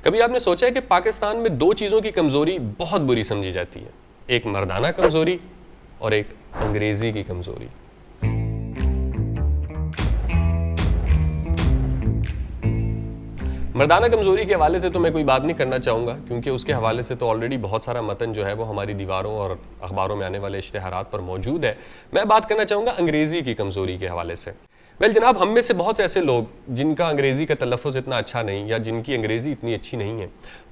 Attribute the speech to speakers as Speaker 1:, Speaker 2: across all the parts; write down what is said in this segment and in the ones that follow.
Speaker 1: کبھی آپ نے سوچا ہے کہ پاکستان میں دو چیزوں کی کمزوری بہت بری سمجھی جاتی ہے, ایک مردانہ کمزوری اور ایک انگریزی کی کمزوری. مردانہ کمزوری کے حوالے سے تو میں کوئی بات نہیں کرنا چاہوں گا, کیونکہ اس کے حوالے سے تو آلریڈی بہت سارا متن جو ہے وہ ہماری دیواروں اور اخباروں میں آنے والے اشتہارات پر موجود ہے. میں بات کرنا چاہوں گا انگریزی کی کمزوری کے حوالے سے. جناب, ہم میں سے بہت سے ایسے لوگ جن کا انگریزی کا تلفظ اتنا اچھا نہیں یا جن کی انگریزی اتنی اچھی نہیں ہے,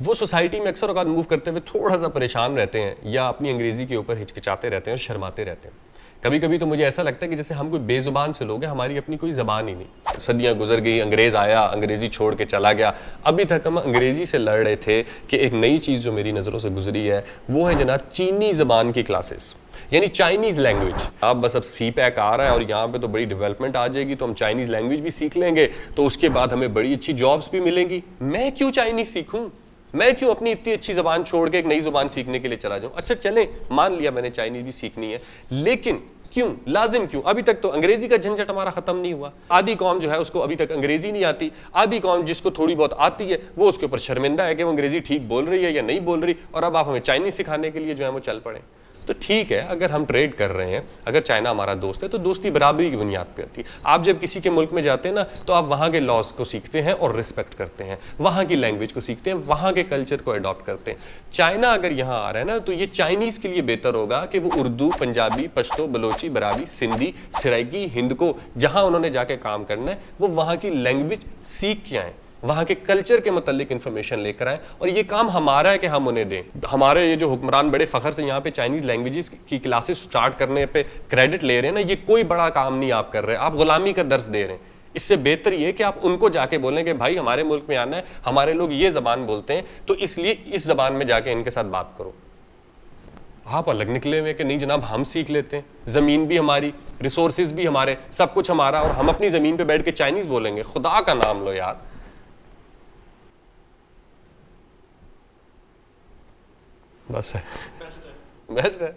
Speaker 1: وہ سوسائٹی میں اکثر اوقات موو کرتے ہوئے تھوڑا سا پریشان رہتے ہیں یا اپنی انگریزی کے اوپر ہچکچاتے رہتے ہیں اور شرماتے رہتے ہیں. کبھی کبھی تو مجھے ایسا لگتا ہے کہ جیسے ہم کوئی بے زبان سے لوگ ہیں, ہماری اپنی کوئی زبان ہی نہیں. صدیاں گزر گئی, انگریز آیا, انگریزی چھوڑ کے چلا گیا, ابھی تک ہم انگریزی سے لڑ رہے تھے کہ ایک نئی چیز جو میری نظروں سے گزری ہے وہ ہے جناب چینی زبان کی کلاسز, یعنی چائنیز لینگویج. آپ بس اب سی پیک آ رہا ہے اور یہاں پہ تو بڑی ڈیولپمنٹ آ جائے گی, تو ہم چائنیز لینگویج بھی سیکھ لیں گے, تو اس کے بعد ہمیں بڑی اچھی جابس بھی ملیں گی. میں کیوں چائنیز سیکھوں؟ میں کیوں اپنی اتنی اچھی زبان چھوڑ کے ایک نئی زبان سیکھنے کے لیے چلا جاؤں؟ اچھا چلیں, مان لیا میں نے چائنیز بھی سیکھنی ہے, لیکن کیوں, لازم کیوں؟ ابھی تک تو انگریزی کا جھنجھٹ ہمارا ختم نہیں ہوا. آدھی قوم جو ہے اس کو ابھی تک انگریزی نہیں آتی, آدھی قوم جس کو تھوڑی بہت آتی ہے وہ اس کے اوپر شرمندہ ہے کہ وہ انگریزی ٹھیک بول رہی ہے یا نہیں بول رہی, اور اب آپ ہمیں چائنیز سکھانے کے لیے جو ہے وہ چل پڑیں. تو ٹھیک ہے, اگر ہم ٹریڈ کر رہے ہیں, اگر چائنا ہمارا دوست ہے تو دوستی برابری کی بنیاد پہ آتی ہے. آپ جب کسی کے ملک میں جاتے ہیں نا, تو آپ وہاں کے لاز کو سیکھتے ہیں اور رسپیکٹ کرتے ہیں, وہاں کی لینگویج کو سیکھتے ہیں, وہاں کے کلچر کو اڈاپٹ کرتے ہیں. چائنا اگر یہاں آ رہا ہے نا, تو یہ چائنیز کے لیے بہتر ہوگا کہ وہ اردو, پنجابی, پشتو, بلوچی, براوی, سندھی, سرائکی, ہند کو, جہاں انہوں نے جا کے کام کرنا ہے, وہ وہاں کی لینگویج سیکھ کے آئیں, وہاں کے کلچر کے متعلق انفارمیشن لے کر آئیں. اور یہ کام ہمارا ہے کہ ہم انہیں دیں. ہمارے یہ جو حکمران بڑے فخر سے یہاں پہ چائنیز لینگویجز کی کلاسز سٹارٹ کرنے پہ کریڈٹ لے رہے ہیں نا, یہ کوئی بڑا کام نہیں آپ کر رہے, آپ غلامی کا درس دے رہے ہیں. اس سے بہتر یہ کہ آپ ان کو جا کے بولیں کہ بھائی ہمارے ملک میں آنا ہے, ہمارے لوگ یہ زبان بولتے ہیں, تو اس لیے اس زبان میں جا کے ان کے ساتھ بات کرو. آپ الگ نکلے ہوئے کہ نہیں جناب ہم سیکھ لیتے ہیں, زمین بھی ہماری, ریسورسز بھی ہمارے, سب کچھ ہمارا, اور ہم اپنی زمین پہ بیٹھ کے چائنیز بولیں گے. خدا کا نام لو یار. بس ہے, بیسٹ ہے.